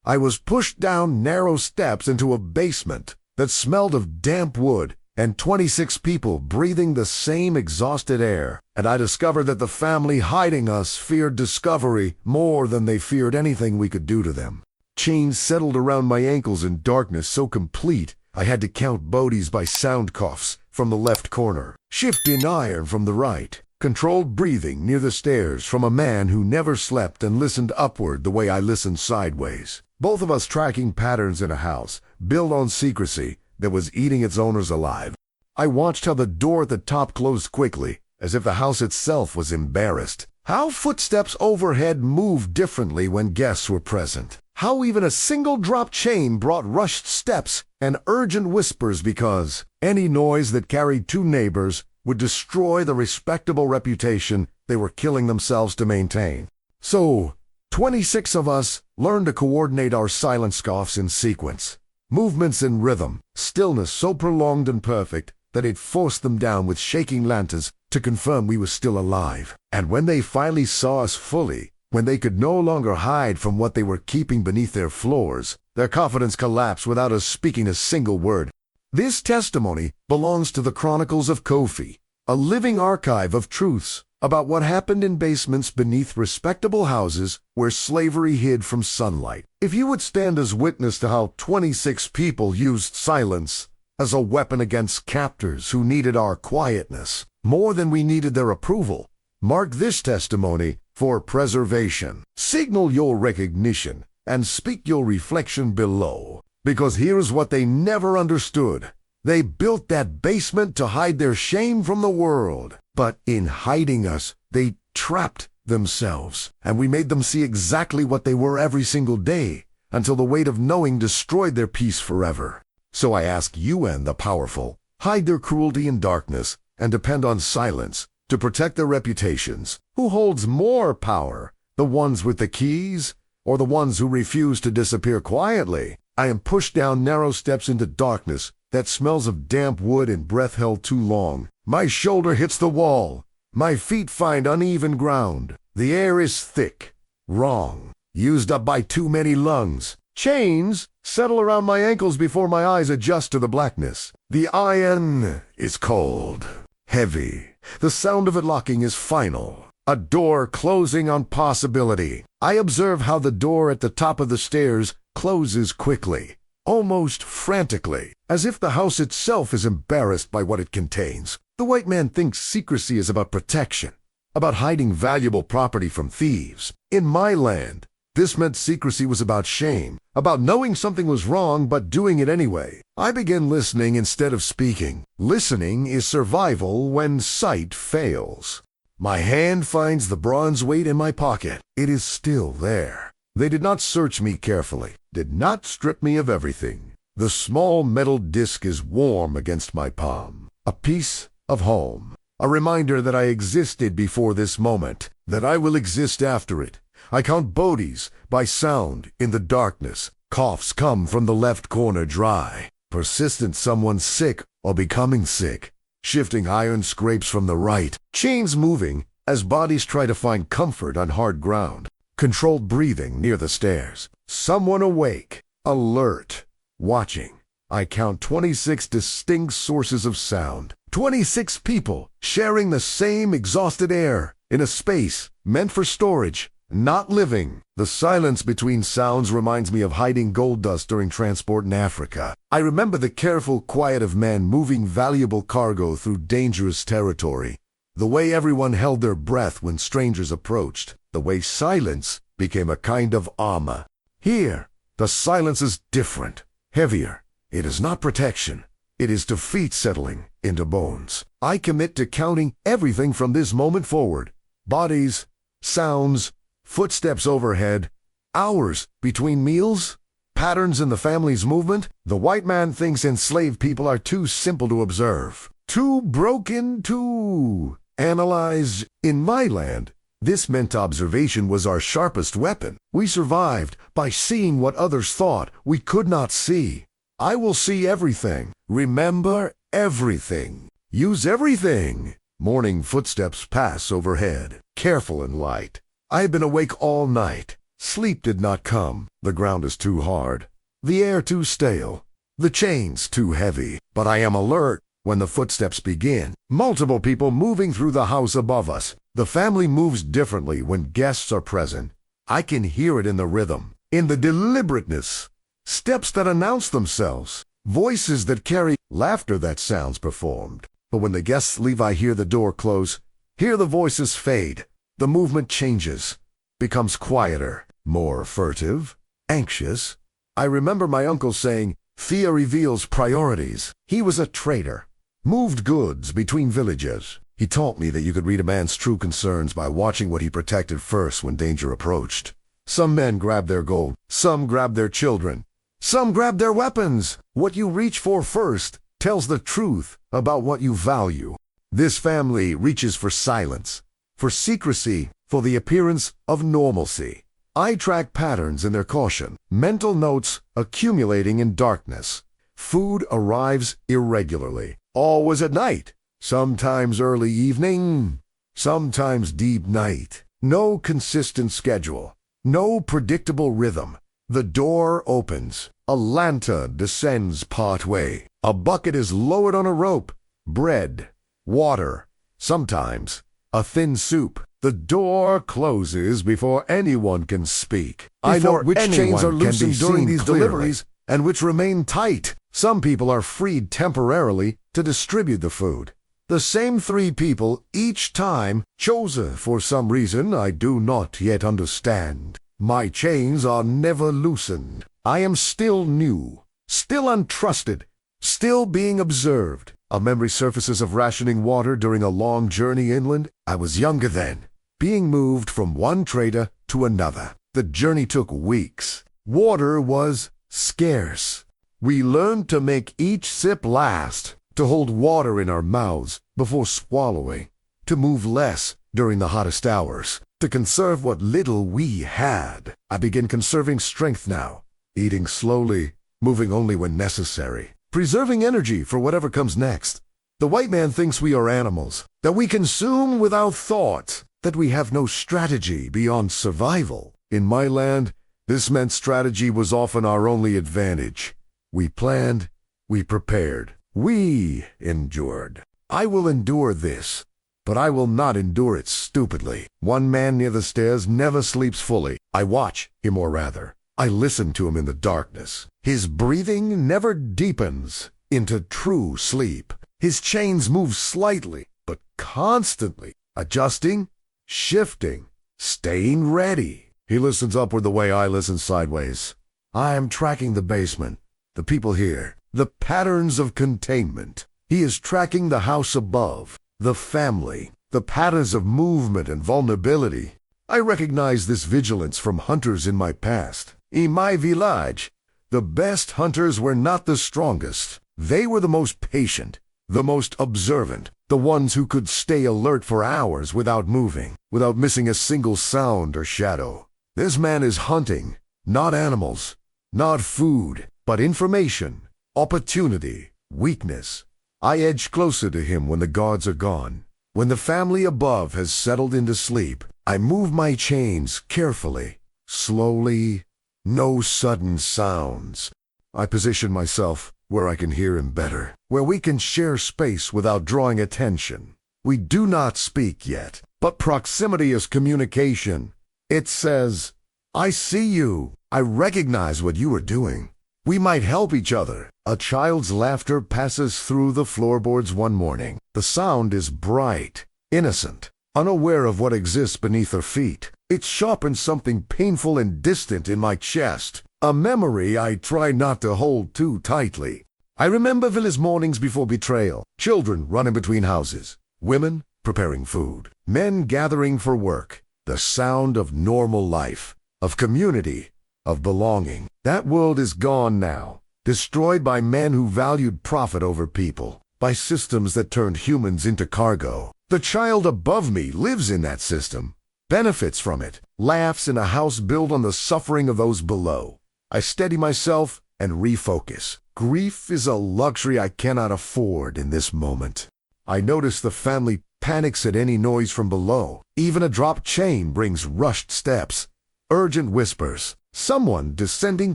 I was pushed down narrow steps into a basement that smelled of damp wood and 26 people breathing the same exhausted air, and I discovered that the family hiding us feared discovery more than they feared anything we could do to them. Chains settled around my ankles in darkness so complete I had to count bodies by sound coughs from the left corner, shifting iron from the right, controlled breathing near the stairs from a man who never slept and listened upward the way I listened sideways. Both of us tracking patterns in a house built on secrecy that was eating its owners alive. I watched how the door at the top closed quickly, as if the house itself was embarrassed. How footsteps overhead moved differently when guests were present. How even a single drop chain brought rushed steps and urgent whispers because any noise that carried two neighbors would destroy the respectable reputation they were killing themselves to maintain. So, 26 of us learned to coordinate our silent scoffs in sequence. Movements in rhythm, stillness so prolonged and perfect that it forced them down with shaking lanterns to confirm we were still alive. And when they finally saw us fully, when they could no longer hide from what they were keeping beneath their floors, their confidence collapsed without us speaking a single word. This testimony belongs to the Chronicles of Kofi, a living archive of truths about what happened in basements beneath respectable houses where slavery hid from sunlight. If you would stand as witness to how 26 people used silence as a weapon against captors who needed our quietness more than we needed their approval, mark this testimony for preservation. Signal your recognition and speak your reflection below, because here's what they never understood. They built that basement to hide their shame from the world, but in hiding us, they trapped themselves, and we made them see exactly what they were every single day, until the weight of knowing destroyed their peace forever. So I ask you and the powerful, hide their cruelty in darkness and depend on silence to protect their reputations. Who holds more power, the ones with the keys or the ones who refuse to disappear quietly? I am pushed down narrow steps into darkness that smells of damp wood and breath held too long. My shoulder hits the wall. My feet find uneven ground. The air is thick, wrong, used up by too many lungs. Chains settle around my ankles before my eyes adjust to the blackness. The iron is cold, heavy. The sound of it locking is final. A door closing on possibility. I observe how the door at the top of the stairs closes quickly, almost frantically, as if the house itself is embarrassed by what it contains. The white man thinks secrecy is about protection, about hiding valuable property from thieves. In my land, this meant secrecy was about shame, about knowing something was wrong but doing it anyway. I begin listening instead of speaking. Listening is survival when sight fails. My hand finds the bronze weight in my pocket. It is still there. They did not search me carefully, did not strip me of everything. The small metal disc is warm against my palm. A piece of home. A reminder that I existed before this moment, that I will exist after it. I count bodies by sound in the darkness. Coughs come from the left corner dry. Persistent someone sick or becoming sick. Shifting iron scrapes from the right. Chains moving as bodies try to find comfort on hard ground. Controlled breathing near the stairs. Someone awake, alert, watching. I count 26 distinct sources of sound. 26 people sharing the same exhausted air in a space meant for storage. Not living. The silence between sounds reminds me of hiding gold dust during transport in Africa. I remember the careful quiet of men moving valuable cargo through dangerous territory. The way everyone held their breath when strangers approached. The way silence became a kind of armor. Here, the silence is different, heavier. It is not protection. It is defeat settling into bones. I commit to counting everything from this moment forward. Bodies, sounds, footsteps overhead, hours between meals, patterns in the family's movement. The white man thinks enslaved people are too simple to observe, too broken to analyze. In my land, this meant observation was our sharpest weapon. We survived by seeing what others thought we could not see. I will see everything. Remember everything. Use everything. Morning footsteps pass overhead, careful and light. I have been awake all night, Sleep did not come. The ground is too hard, the air too stale, the chains too heavy. But I am alert when the footsteps begin. Multiple people moving through the house above us. The family moves differently when guests are present. I can hear it in the rhythm, in the deliberateness. Steps that announce themselves, voices that carry, laughter that sounds performed. But when the guests leave, I hear the door close, hear the voices fade. The movement changes, becomes quieter, more furtive, anxious. I remember my uncle saying, "Fear reveals priorities." He was a trader, moved goods between villages. He taught me that you could read a man's true concerns by watching what he protected first when danger approached. Some men grabbed their gold, some grabbed their children, some grabbed their weapons. What you reach for first tells the truth about what you value. This family reaches for silence, for secrecy, for the appearance of normalcy. I track patterns in their caution, mental notes accumulating in darkness. Food arrives irregularly, always at night, sometimes early evening, sometimes deep night. No consistent schedule, no predictable rhythm. The door opens, a lanta descends partway, a bucket is lowered on a rope, bread, water, sometimes a thin soup. The door closes before anyone can speak. I know which chains are loosened during these deliveries and which remain tight. Some people are freed temporarily to distribute the food. The same 3 people each time, chosen for some reason I do not yet understand. My chains are never loosened. I am still new, still untrusted, still being observed. A memory surfaces of rationing water during a long journey inland. I was younger then, being moved from one trader to another. The journey took weeks. Water was scarce. We learned to make each sip last, to hold water in our mouths before swallowing, to move less during the hottest hours, to conserve what little we had. I begin conserving strength now, eating slowly, moving only when necessary, preserving energy for whatever comes next. The white man thinks we are animals, that we consume without thought, that we have no strategy beyond survival. In my land, this meant strategy was often our only advantage. We planned, we prepared, we endured. I will endure this, but I will not endure it stupidly. One man near the stairs never sleeps fully. I watch him, or rather, I listen to him in the darkness. His breathing never deepens into true sleep. His chains move slightly, but constantly, adjusting, shifting, staying ready. He listens upward the way I listen sideways. I am tracking the basement, the people here, the patterns of containment. He is tracking the house above, the family, the patterns of movement and vulnerability. I recognize this vigilance from hunters in my past. In my village, the best hunters were not the strongest. They were the most patient, the most observant, the ones who could stay alert for hours without moving, without missing a single sound or shadow. This man is hunting, not animals, not food, but information, opportunity, weakness. I edge closer to him when the guards are gone. When the family above has settled into sleep, I move my chains carefully, slowly, no sudden sounds. I position myself where I can hear him better, where we can share space without drawing attention. We do not speak yet, but proximity is communication. It says, I see you. I recognize what you are doing. We might help each other. A child's laughter passes through the floorboards one morning. The sound is bright, innocent, unaware of what exists beneath her feet. It sharpens something painful and distant in my chest, a memory I try not to hold too tightly. I remember village mornings before betrayal, children running between houses, women preparing food, men gathering for work, the sound of normal life, of community, of belonging. That world is gone now, destroyed by men who valued profit over people, by systems that turned humans into cargo. The child above me lives in that system, benefits from it, laughs in a house built on the suffering of those below. I steady myself and refocus. Grief is a luxury I cannot afford in this moment. I notice the family panics at any noise from below. Even a dropped chain brings rushed steps. Urgent whispers. Someone descending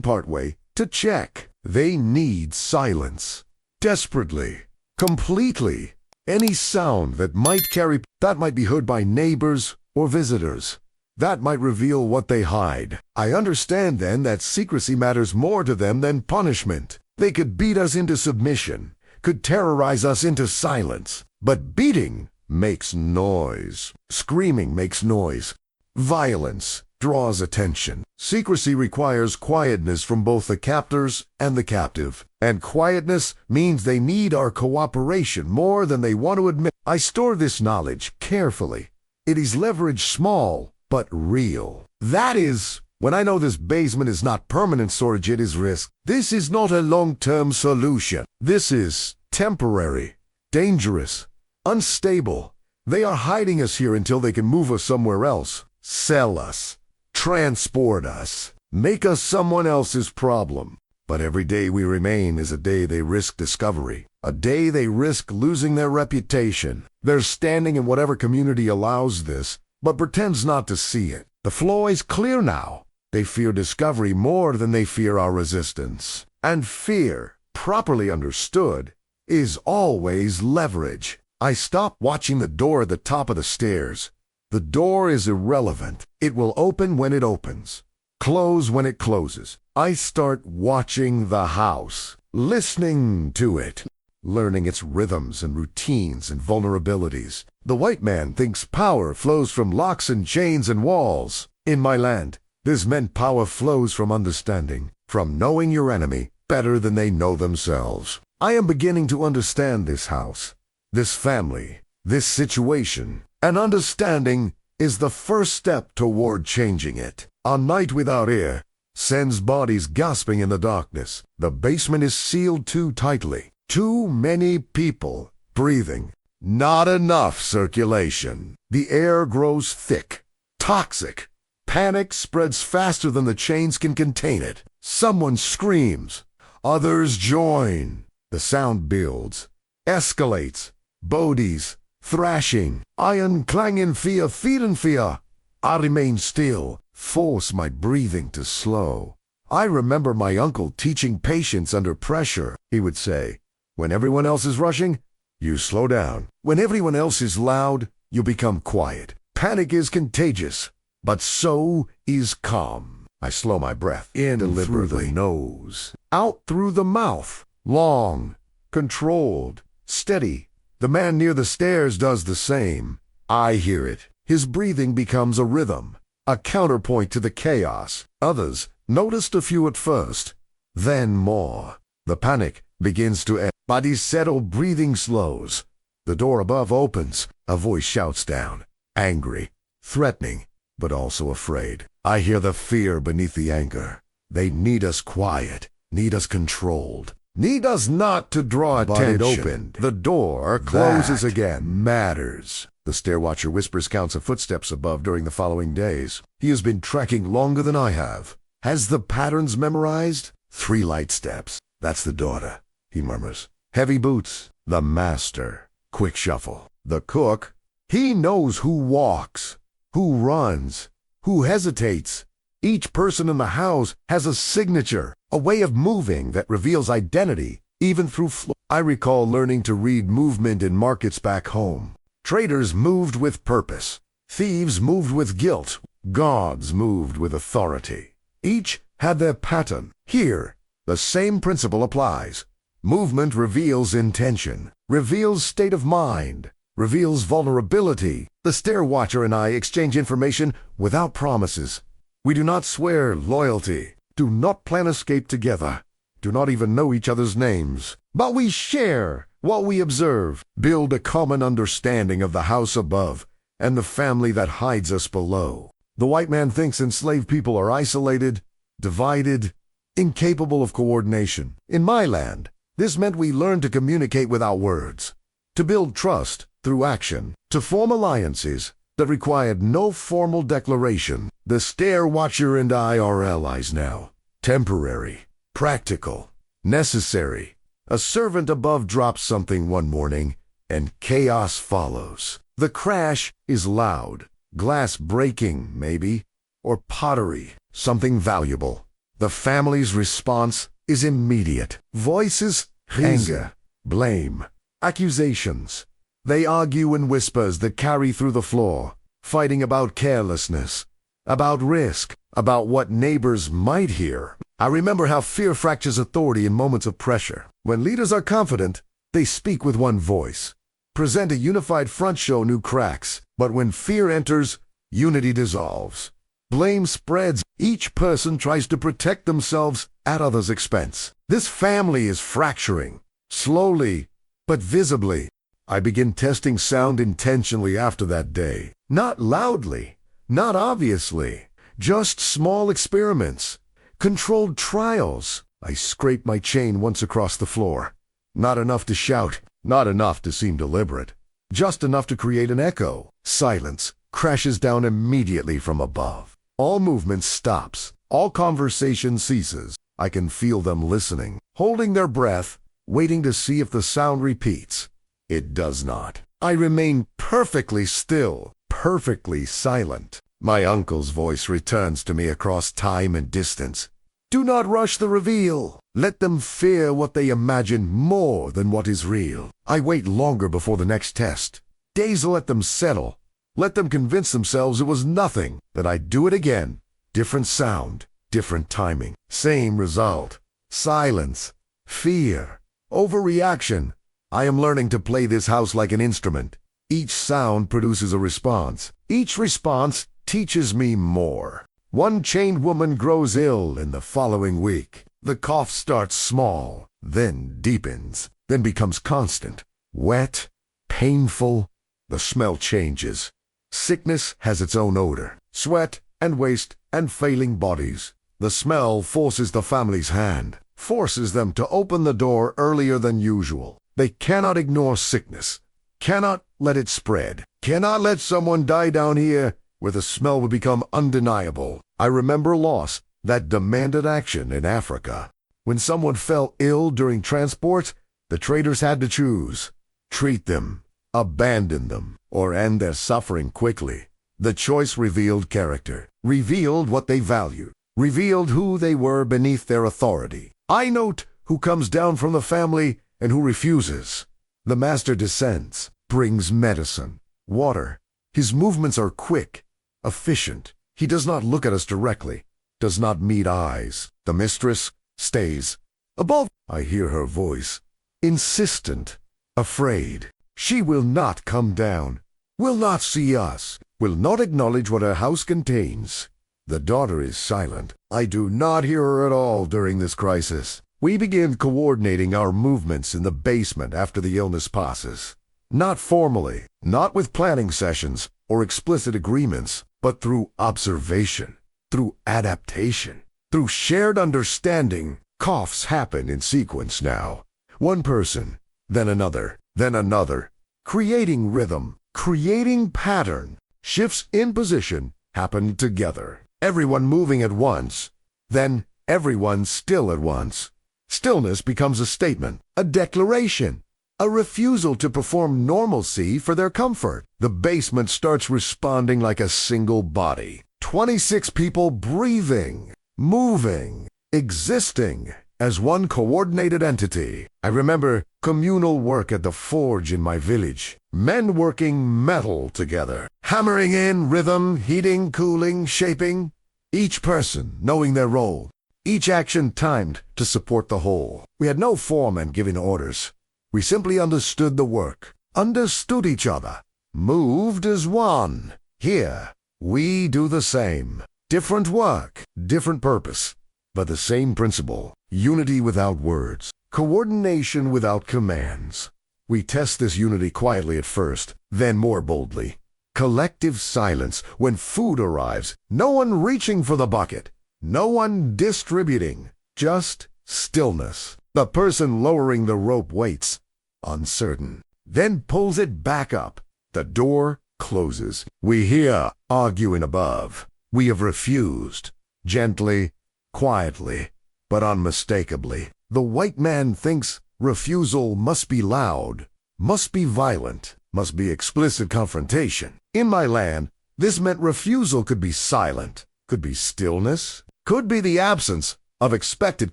partway to check. They need silence. Desperately. Completely. Any sound that might be heard by neighbors or visitors. That might reveal what they hide. I understand then that secrecy matters more to them than punishment. They could beat us into submission, could terrorize us into silence. But beating makes noise. Screaming makes noise. Violence draws attention. Secrecy requires quietness from both the captors and the captive. And quietness means they need our cooperation more than they want to admit. I store this knowledge carefully. It is leverage small, but real. That is, when I know this basement is not permanent storage, it is risk. This is not a long-term solution. This is temporary, dangerous, unstable. They are hiding us here until they can move us somewhere else. Sell us. Transport us. Make us someone else's problem. But every day we remain is a day they risk discovery. A day they risk losing their reputation. They're standing in whatever community allows this, but pretends not to see it. The flaw is clear now. They fear discovery more than they fear our resistance. And fear, properly understood, is always leverage. I stop watching the door at the top of the stairs. The door is irrelevant. It will open when it opens, close when it closes. I start watching the house, listening to it, learning its rhythms and routines and vulnerabilities. The white man thinks power flows from locks and chains and walls. In my land, this meant power flows from understanding, from knowing your enemy better than they know themselves. I am beginning to understand this house, this family, this situation, and understanding is the first step toward changing it. A night without air sends bodies gasping in the darkness. The basement is sealed too tightly. Too many people breathing. Not enough circulation. The air grows thick, toxic. Panic spreads faster than the chains can contain it. Someone screams. Others join. The sound builds, escalates. Bodies, thrashing. Iron clang in fear, feet in fear. I remain still, force my breathing to slow. I remember my uncle teaching patience under pressure. He would say, when everyone else is rushing, you slow down. When everyone else is loud, you become quiet. Panic is contagious, but so is calm. I slow my breath in through the nose, out through the mouth, long, controlled, steady. The man near the stairs does the same. I hear it. His breathing becomes a rhythm, a counterpoint to the chaos. Others noticed a few at first, then more. The panic begins to ebb. Bodies settle, breathing slows. The door above opens. A voice shouts down, angry, threatening, but also afraid. I hear the fear beneath the anger. They need us quiet, need us controlled. Need us not to draw attention. But it opened. The door closes again. Matters. The stair watcher whispers counts of footsteps above during the following days. He has been tracking longer than I have. Has the patterns memorized? 3 light steps. That's the daughter, he murmurs. Heavy boots. The master. Quick shuffle. The cook. He knows who walks, who runs, who hesitates. Each person in the house has a signature, a way of moving that reveals identity, even through I recall learning to read movement in markets back home. Traders moved with purpose. Thieves moved with guilt. Gods moved with authority. Each had their pattern. Here, the same principle applies. Movement reveals intention, reveals state of mind, reveals vulnerability. The stair watcher and I exchange information without promises. We do not swear loyalty, do not plan escape together, do not even know each other's names. But we share what we observe, build a common understanding of the house above and the family that hides us below. The white man thinks enslaved people are isolated, divided, incapable of coordination. In my land, this meant we learned to communicate without words, to build trust through action, to form alliances that required no formal declaration. The stair watcher and I are allies now. Temporary, practical, necessary. A servant above drops something one morning, and chaos follows. The crash is loud, glass breaking, maybe, or pottery, something valuable. The family's response is immediate. Voices, anger, blame, accusations. They argue in whispers that carry through the floor, fighting about carelessness, about risk, about what neighbors might hear. I remember how fear fractures authority in moments of pressure. When leaders are confident, they speak with one voice. Present a unified front show new cracks. But when fear enters, unity dissolves. Blame spreads. Each person tries to protect themselves at others' expense. This family is fracturing, slowly but visibly. I begin testing sound intentionally after that day. Not loudly, not obviously, just small experiments, controlled trials. I scrape my chain once across the floor. Not enough to shout, not enough to seem deliberate, just enough to create an echo. Silence crashes down immediately from above. All movement stops. All conversation ceases. I can feel them listening, holding their breath, waiting to see if the sound repeats. It does not. I remain perfectly still, perfectly silent. My uncle's voice returns to me across time and distance. Do not rush the reveal. Let them fear what they imagine more than what is real. I wait longer before the next test. Days let them settle. Let them convince themselves it was nothing. That I'd do it again. Different sound, different timing. Same result. Silence. Fear. Overreaction. I am learning to play this house like an instrument. Each sound produces a response. Each response teaches me more. One chained woman grows ill in the following week. The cough starts small, then deepens, then becomes constant. Wet, painful, the smell changes. Sickness has its own odor. Sweat and waste and failing bodies. The smell forces the family's hand, forces them to open the door earlier than usual. They cannot ignore sickness, cannot let it spread, cannot let someone die down here where the smell would become undeniable. I remember loss that demanded action in Africa. When someone fell ill during transport, the traders had to choose. Treat them, abandon them, or end their suffering quickly. The choice revealed character, revealed what they valued, revealed who they were beneath their authority. I note who comes down from the family and who refuses. The master descends, brings medicine, water. His movements are quick, efficient. He does not look at us directly, does not meet eyes. The mistress stays. Above, I hear her voice, insistent, afraid. She will not come down, will not see us, will not acknowledge what her house contains. The daughter is silent. I do not hear her at all during this crisis. We begin coordinating our movements in the basement after the illness passes. Not formally, not with planning sessions or explicit agreements, but through observation, through adaptation, through shared understanding. Coughs happen in sequence now. One person, then another, creating rhythm, creating pattern. Shifts in position happen together. Everyone moving at once, then everyone still at once. Stillness becomes a statement, a declaration, a refusal to perform normalcy for their comfort. The basement starts responding like a single body. 26 people breathing, moving, existing as one coordinated entity. I remember communal work at the forge in my village. Men working metal together, hammering in rhythm, heating, cooling, shaping. Each person knowing their role. Each action timed to support the whole. We had no foreman giving orders. We simply understood the work, understood each other, moved as one. Here, we do the same. Different work, different purpose, but the same principle. Unity without words, coordination without commands. We test this unity quietly at first, then more boldly. Collective silence when food arrives, no one reaching for the bucket. No one distributing, just stillness. The person lowering the rope waits, uncertain, then pulls it back up. The door closes. We hear arguing above. We have refused, gently, quietly, but unmistakably. The white man thinks refusal must be loud, must be violent, must be explicit confrontation. In my land, this meant refusal could be silent, Could be stillness. Could be the absence of expected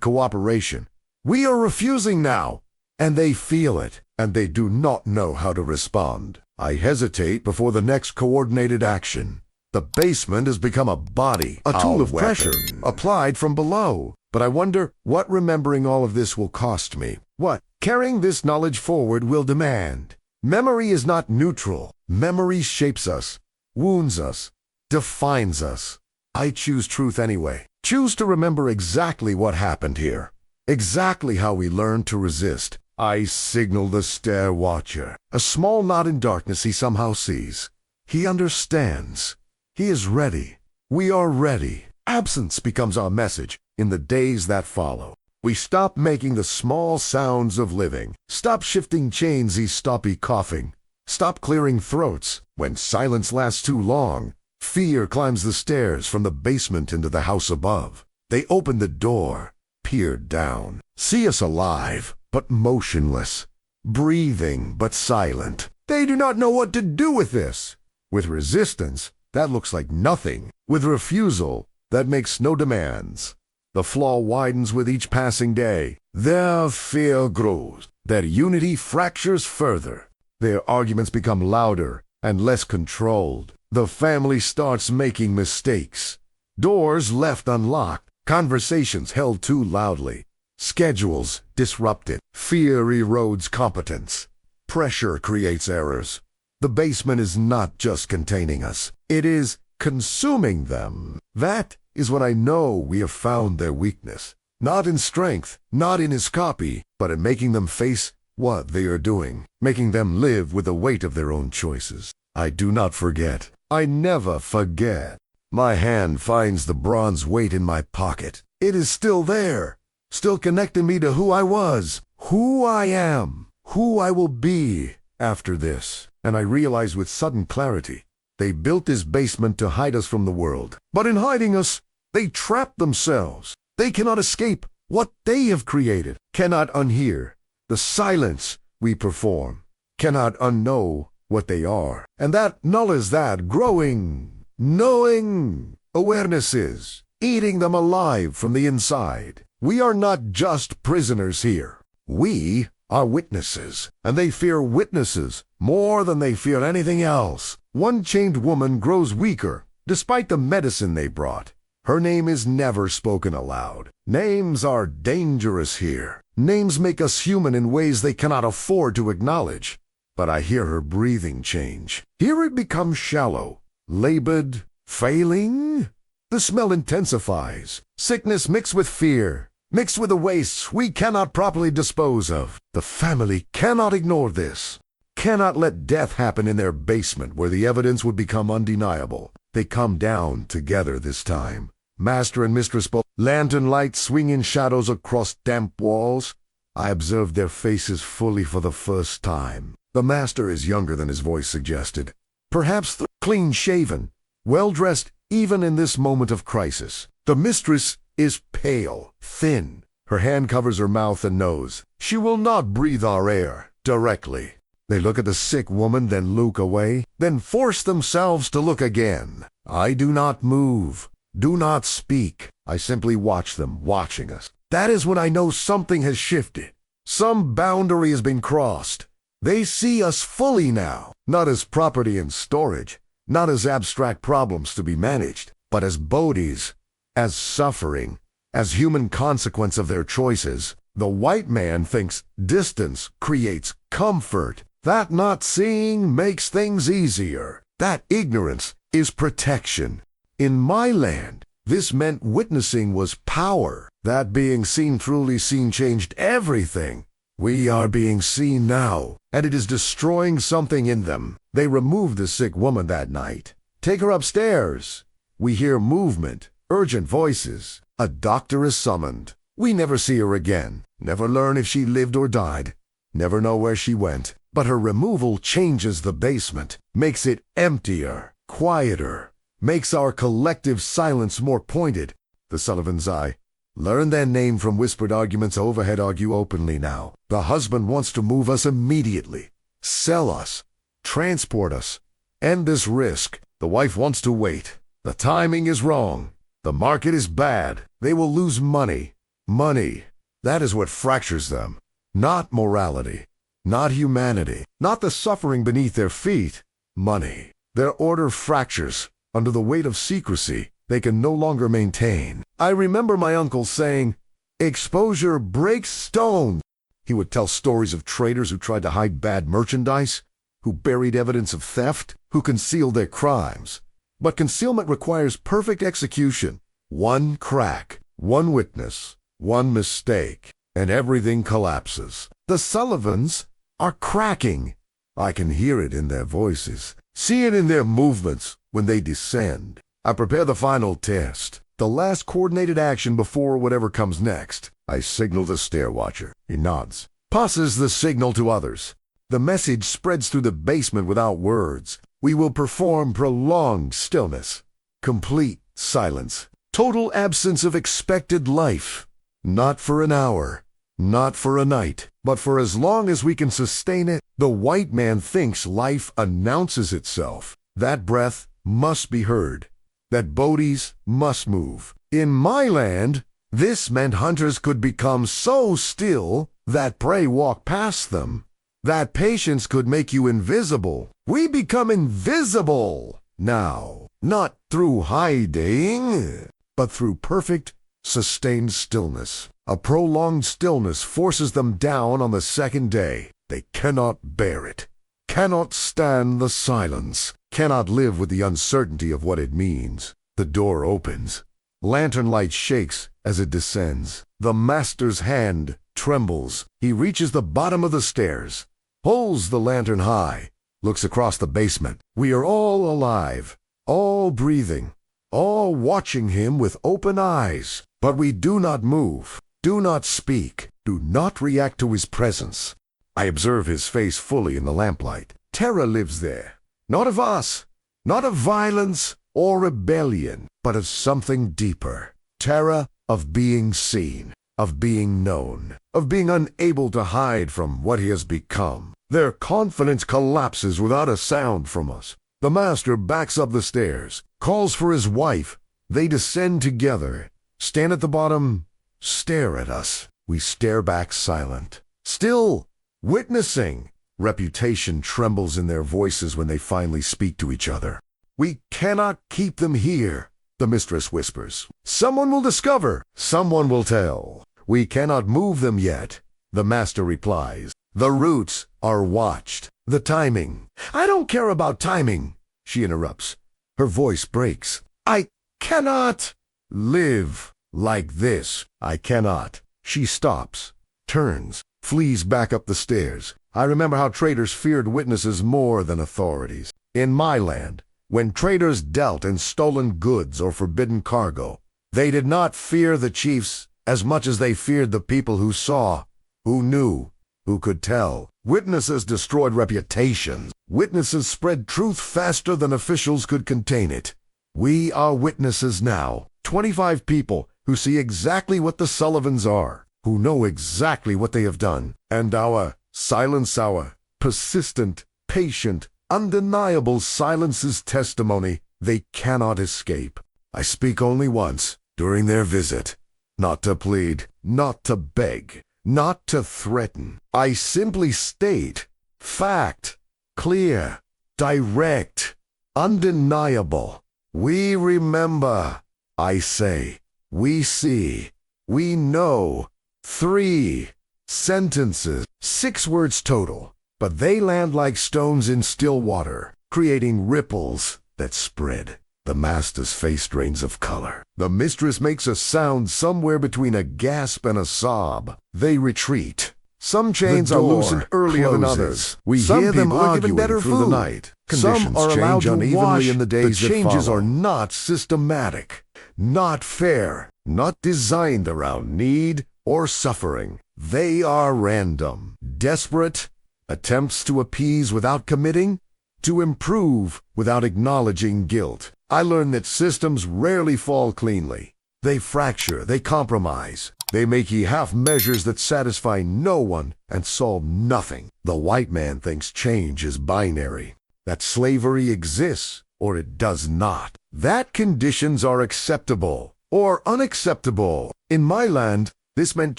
cooperation. We are refusing now, and they feel it, and they do not know how to respond. I hesitate before the next coordinated action. The basement has become a body, a tool of pressure, applied from below. But I wonder what remembering all of this will cost me. What carrying this knowledge forward will demand. Memory is not neutral. Memory shapes us, wounds us, defines us. I choose truth anyway. Choose to remember exactly what happened here. Exactly how we learned to resist. I signal the stair watcher. A small knot in darkness he somehow sees. He understands. He is ready. We are ready. Absence becomes our message in the days that follow. We stop making the small sounds of living. Stop shifting chains, stop coughing. Stop clearing throats. When silence lasts too long, fear climbs the stairs from the basement into the house above. They open the door, peer down, see us alive, but motionless, breathing, but silent. They do not know what to do with this. With resistance, that looks like nothing. With refusal, that makes no demands. The flaw widens with each passing day. Their fear grows. Their unity fractures further. Their arguments become louder and less controlled. The family starts making mistakes. Doors left unlocked. Conversations held too loudly. Schedules disrupted. Fear erodes competence. Pressure creates errors. The basement is not just containing us. It is consuming them. That is when I know we have found their weakness. Not in strength, not in his copy, but in making them face what they are doing, making them live with the weight of their own choices. I do not forget. I never forget. My hand finds the bronze weight in my pocket. It is still there, still connecting me to who I was, who I am, who I will be after this. And I realize with sudden clarity, they built this basement to hide us from the world. But in hiding us, they trap themselves. They cannot escape what they have created, cannot unhear the silence we perform, cannot unknow what they are. And that null is that growing, knowing awareness is, eating them alive from the inside. We are not just prisoners here. We are witnesses, and they fear witnesses more than they fear anything else. One chained woman grows weaker, despite the medicine they brought. Her name is never spoken aloud. Names are dangerous here. Names make us human in ways they cannot afford to acknowledge. But I hear her breathing change. Here it becomes shallow, labored, failing. The smell intensifies. Sickness mixed with fear, mixed with the wastes we cannot properly dispose of. The family cannot ignore this, cannot let death happen in their basement where the evidence would become undeniable. They come down together this time. Master and mistress both. Lantern light swinging shadows across damp walls. I observed their faces fully for the first time. The master is younger than his voice suggested. Perhaps clean-shaven, well-dressed even in this moment of crisis. The mistress is pale, thin. Her hand covers her mouth and nose. She will not breathe our air directly. They look at the sick woman, then look away, then force themselves to look again. I do not move, do not speak. I simply watch them, watching us. That is when I know something has shifted. Some boundary has been crossed. They see us fully now, not as property in storage, not as abstract problems to be managed, but as bodies, as suffering, as human consequence of their choices. The white man thinks distance creates comfort. That not seeing makes things easier. That ignorance is protection. In my land, this meant witnessing was power. That being seen, truly seen, changed everything. We are being seen now, and it is destroying something in them. They removed the sick woman that night. Take her upstairs. We hear movement, urgent voices. A doctor is summoned. We never see her again. Never learn if she lived or died. Never know where she went. But her removal changes the basement, makes it emptier, quieter, makes our collective silence more pointed. The Sullivan's eye. Learn their name from whispered arguments. Overhead argue openly now. The husband wants to move us immediately. Sell us. Transport us. End this risk. The wife wants to wait. The timing is wrong. The market is bad. They will lose money. Money. That is what fractures them. Not morality. Not humanity. Not the suffering beneath their feet. Money. Their order fractures under the weight of secrecy they can no longer maintain. I remember my uncle saying, "Exposure breaks stone." He would tell stories of traders who tried to hide bad merchandise, who buried evidence of theft, who concealed their crimes. But concealment requires perfect execution. One crack, one witness, one mistake, and everything collapses. The Sullivans are cracking. I can hear it in their voices, see it in their movements when they descend. I prepare the final test, the last coordinated action before whatever comes next. I signal the stair watcher. He nods, passes the signal to others. The message spreads through the basement without words. We will perform prolonged stillness, complete silence, total absence of expected life. Not for an hour, not for a night, but for as long as we can sustain it. The white man thinks life announces itself. That breath must be heard. That bodies must move. In my land, this meant hunters could become so still that prey walk past them. That patience could make you invisible. We become invisible now, not through hiding, but through perfect, sustained stillness. A prolonged stillness forces them down on the second day. They cannot bear it, cannot stand the silence, cannot live with the uncertainty of what it means. The door opens. Lantern light shakes as it descends. The master's hand trembles. He reaches the bottom of the stairs, holds the lantern high, looks across the basement. We are all alive, all breathing, all watching him with open eyes. But we do not move, do not speak, do not react to his presence. I observe his face fully in the lamplight. Terror lives there. Not of us, not of violence or rebellion, but of something deeper. Terror of being seen, of being known, of being unable to hide from what he has become. Their confidence collapses without a sound from us. The master backs up the stairs, calls for his wife. They descend together, stand at the bottom, stare at us. We stare back silent, still witnessing. Reputation trembles in their voices when they finally speak to each other. We cannot keep them here, the mistress whispers. Someone will discover, someone will tell. We cannot move them yet, the master replies. The roots are watched. The timing. I don't care about timing, she interrupts. Her voice breaks. I cannot live like this. I cannot. She stops, turns, flees back up the stairs. I remember how traders feared witnesses more than authorities. In my land, when traders dealt in stolen goods or forbidden cargo, they did not fear the chiefs as much as they feared the people who saw, who knew, who could tell. Witnesses destroyed reputations. Witnesses spread truth faster than officials could contain it. We are witnesses now, 25 people who see exactly what the Sullivans are, who know exactly what they have done, and our silence, our persistent, patient, undeniable silence's testimony they cannot escape. I speak only once during their visit, not to plead, not to beg, not to threaten. I simply state fact, clear, direct, undeniable. We remember, I say, we see, we know. 3 sentences, 6 words total, but they land like stones in still water, creating ripples that spread. The master's face drains of color. The mistress makes a sound somewhere between a gasp and a sob. They retreat. Some chains are loosened earlier than others. We hear them arguing through the night. Some are allowed to unevenly in the days that follow. The changes are not systematic, not fair, not designed around need or suffering. They are random, desperate, attempts to appease without committing, to improve without acknowledging guilt. I learned that systems rarely fall cleanly. They fracture, they compromise. They make ye half measures that satisfy no one and solve nothing. The white man thinks change is binary, that slavery exists or it does not, that conditions are acceptable or unacceptable. In my land, this meant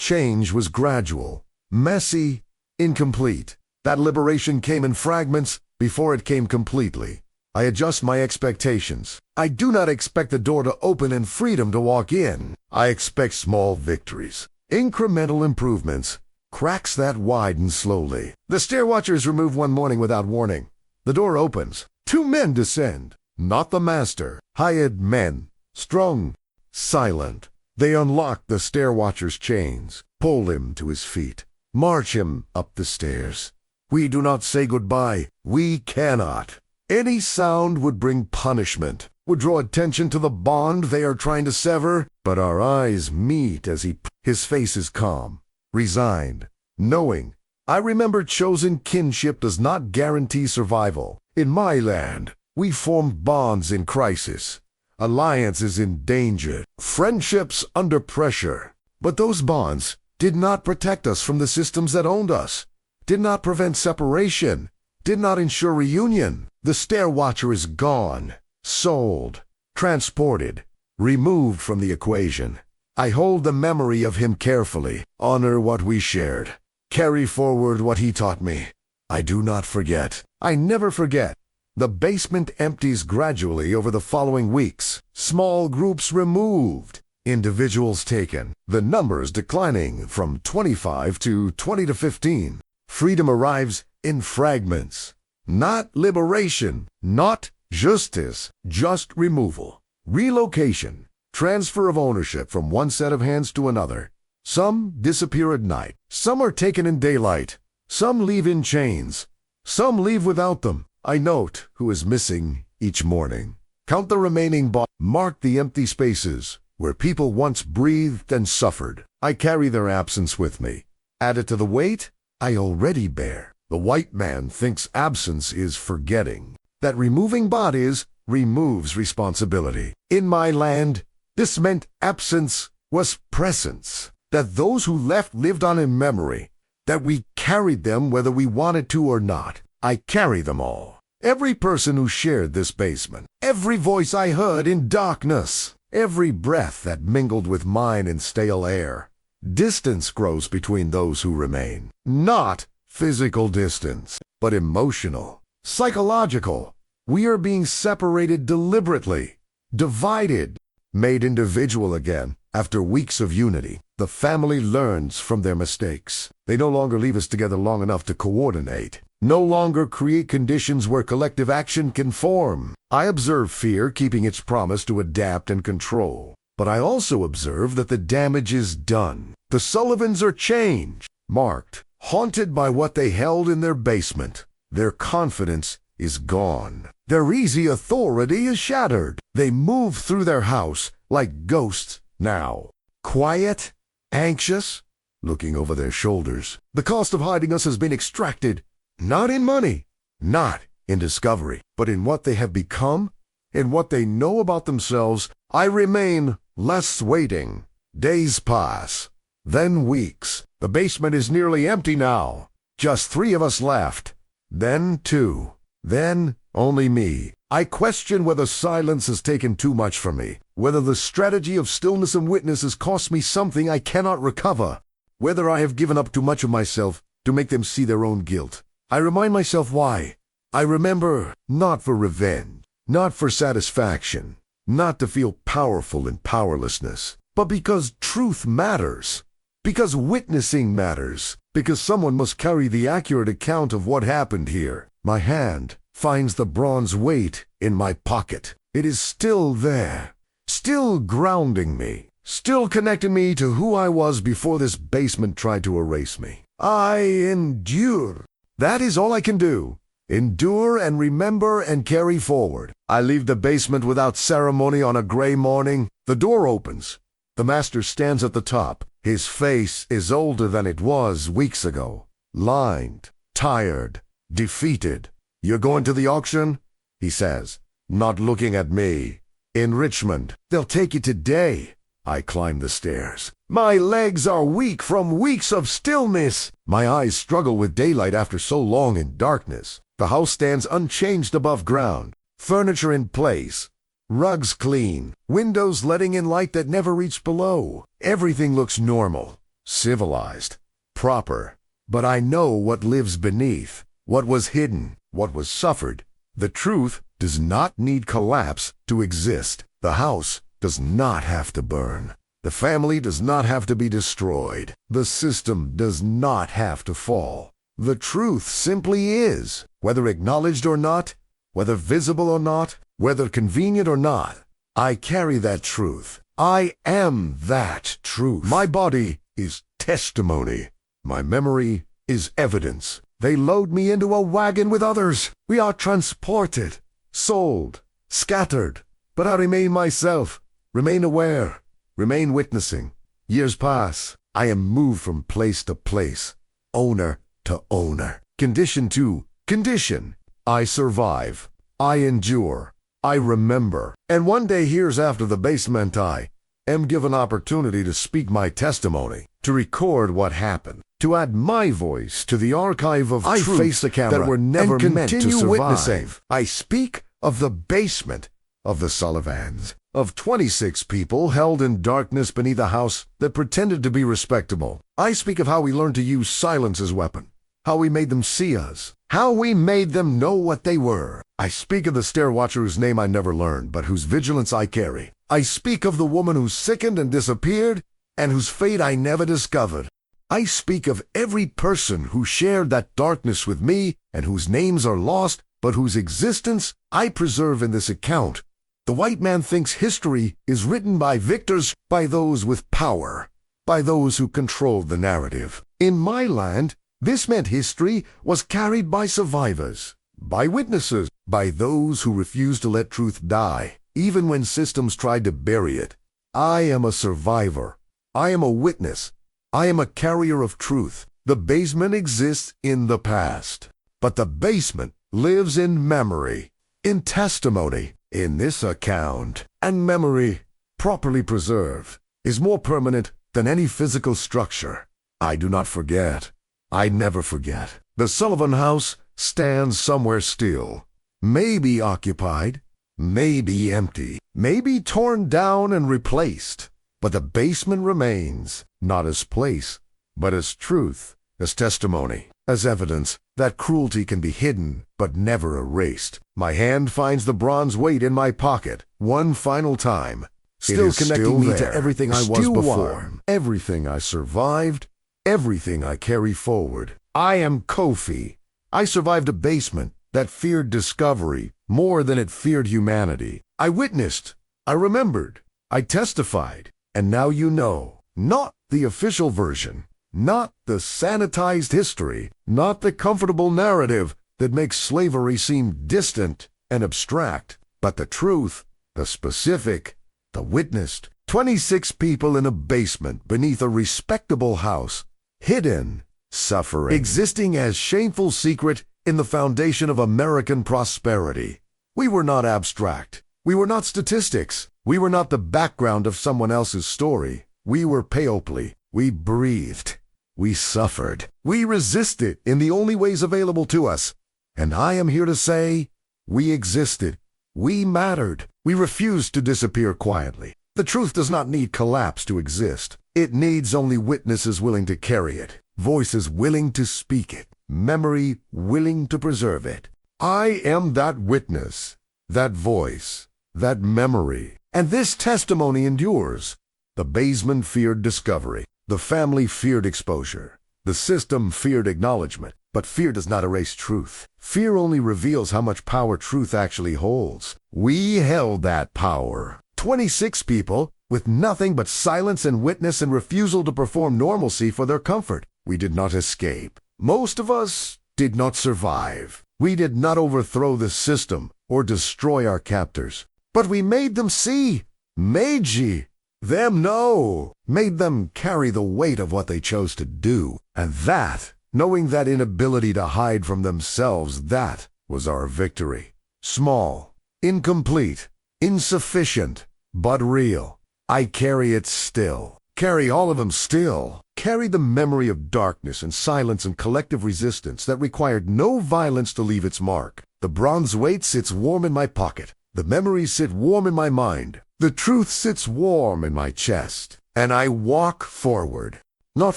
change was gradual, messy, incomplete. That liberation came in fragments before it came completely. I adjust my expectations. I do not expect the door to open and freedom to walk in. I expect small victories, incremental improvements, cracks that widen slowly. The stair watchers remove one morning without warning. The door opens. 2 men descend. Not the master. Hired men. Strong. Silent. They unlock the stair watcher's chains. Pull him to his feet. March him up the stairs. We do not say goodbye. We cannot. Any sound would bring punishment, would draw attention to the bond they are trying to sever, but our eyes meet as his face is calm, resigned, knowing. I remember chosen kinship does not guarantee survival. In my land, we formed bonds in crisis, alliances in danger, friendships under pressure. But those bonds did not protect us from the systems that owned us, did not prevent separation, did not ensure reunion. The stair watcher is gone, sold, transported, removed from the equation. I hold the memory of him carefully, honor what we shared, carry forward what he taught me. I do not forget. I never forget. The basement empties gradually over the following weeks. Small groups removed, individuals taken, the numbers declining from 25 to 20 to 15. Freedom arrives in fragments. Not liberation, not justice, just removal, relocation, transfer of ownership from one set of hands to another. Some disappear at night. Some are taken in daylight. Some leave in chains. Some leave without them. I note who is missing each morning. Count the remaining mark the empty spaces where people once breathed and suffered. I carry their absence with me. Added to the weight I already bear. The white man thinks absence is forgetting, that removing bodies removes responsibility. In my land, this meant absence was presence, that those who left lived on in memory, that we carried them whether we wanted to or not. I carry them all. Every person who shared this basement, every voice I heard in darkness, every breath that mingled with mine in stale air. Distance grows between those who remain. Not physical distance, but emotional, psychological. We are being separated deliberately, divided, made individual again. After weeks of unity, the family learns from their mistakes. They no longer leave us together long enough to coordinate, no longer create conditions where collective action can form. I observe fear keeping its promise to adapt and control, but I also observe that the damage is done. The Sullivans are changed, marked, haunted by what they held in their basement. Their confidence is gone. Their easy authority is shattered. They move through their house like ghosts now. Quiet, anxious, looking over their shoulders. The cost of hiding us has been extracted, not in money, not in discovery, but in what they have become, in what they know about themselves. I remain less waiting. Days pass, then weeks. The basement is nearly empty now. Just 3 of us left. Then 2. Then only me. I question whether silence has taken too much from me, whether the strategy of stillness and witness has cost me something I cannot recover, whether I have given up too much of myself to make them see their own guilt. I remind myself why. I remember not for revenge, not for satisfaction, not to feel powerful in powerlessness, but because truth matters. Because witnessing matters, because someone must carry the accurate account of what happened here. My hand finds the bronze weight in my pocket. It is still there, still grounding me, still connecting me to who I was before this basement tried to erase me. I endure. That is all I can do. Endure and remember and carry forward. I leave the basement without ceremony on a gray morning. The door opens. The master stands at the top. His face is older than it was weeks ago. Lined, tired, defeated. "You're going to the auction?" he says, not looking at me. "In Richmond. They'll take you today." I climb the stairs. My legs are weak from weeks of stillness. My eyes struggle with daylight after so long in darkness. The house stands unchanged above ground. Furniture in place. rugs clean, windows letting in light that never reached below. Everything looks normal, civilized, proper. But I know what lives beneath, what was hidden, what was suffered. The truth does not need collapse to exist. The house does not have to burn. The family does not have to be destroyed. The system does not have to fall. The truth simply is, whether acknowledged or not, whether visible or not, whether convenient or not. I carry that truth. I am that truth. My body is testimony. My memory is evidence. They load me into a wagon with others. We are transported, sold, scattered. But I remain myself, remain aware, remain witnessing. Years pass. I am moved from place to place, owner to owner, condition to condition. I survive. I endure. I remember. And one day, years after the basement, I am given opportunity to speak my testimony, to record what happened, to add my voice to the archive of truth face the camera that were never and meant to survive. Witnessing. I speak of the basement of the Sullivans, of 26 people held in darkness beneath a house that pretended to be respectable. I speak of how we learned to use silence as weapon, how we made them see us, how we made them know what they were. I speak of the stair watcher whose name I never learned, but whose vigilance I carry. I speak of the woman who sickened and disappeared, and whose fate I never discovered. I speak of every person who shared that darkness with me, and whose names are lost, but whose existence I preserve in this account. The white man thinks history is written by victors, by those with power, by those who controlled the narrative. In my land, this meant history was carried by survivors, by witnesses, by those who refused to let truth die, even when systems tried to bury it. I am a survivor. I am a witness. I am a carrier of truth. The basement exists in the past, but the basement lives in memory, in testimony. In this account, and memory, properly preserved, is more permanent than any physical structure. I do not forget. I never forget. The Sullivan house stands somewhere still, maybe occupied, maybe empty, maybe torn down and replaced. But the basement remains, not as place, but as truth, as testimony, as evidence that cruelty can be hidden but never erased. My hand finds the bronze weight in my pocket one final time, still connecting me to everything I was before, everything I survived, everything I carry forward. I am Kofi. I survived a basement that feared discovery more than it feared humanity. I witnessed, I remembered, I testified, and now you know, not the official version, not the sanitized history, not the comfortable narrative that makes slavery seem distant and abstract, but the truth, the specific, the witnessed. 26 people in a basement beneath a respectable house, hidden, suffering, existing as shameful secret in the foundation of American prosperity. We were not abstract. We were not statistics. We were not the background of someone else's story. We were Paopli. We breathed. We suffered. We resisted in the only ways available to us. And I am here to say, we existed. We mattered. We refused to disappear quietly. The truth does not need collapse to exist. It needs only witnesses willing to carry it, voices willing to speak it, memory willing to preserve it. I am that witness, that voice, that memory. And this testimony endures. The basement feared discovery. The family feared exposure. The system feared acknowledgement. But fear does not erase truth. Fear only reveals how much power truth actually holds. We held that power. 26 people with nothing but silence and witness and refusal to perform normalcy for their comfort. We did not escape. Most of us did not survive. We did not overthrow the system or destroy our captors. But we made them see. Made them know. Made them carry the weight of what they chose to do. And that, knowing that inability to hide from themselves, that was our victory. Small, incomplete, insufficient, but real. I carry it still. Carry all of them still. Carry the memory of darkness and silence and collective resistance that required no violence to leave its mark. The bronze weight sits warm in my pocket. The memories sit warm in my mind. The truth sits warm in my chest. And I walk forward. Not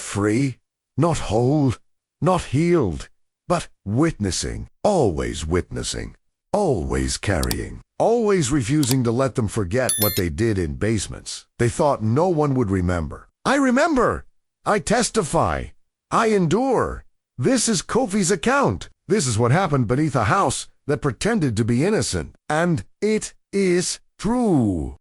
free, not whole, not healed, but witnessing, always carrying, always refusing to let them forget what they did in basements. They thought no one would remember. I remember. I testify. I endure. This is Kofi's account. This is what happened beneath a house that pretended to be innocent. And it is true.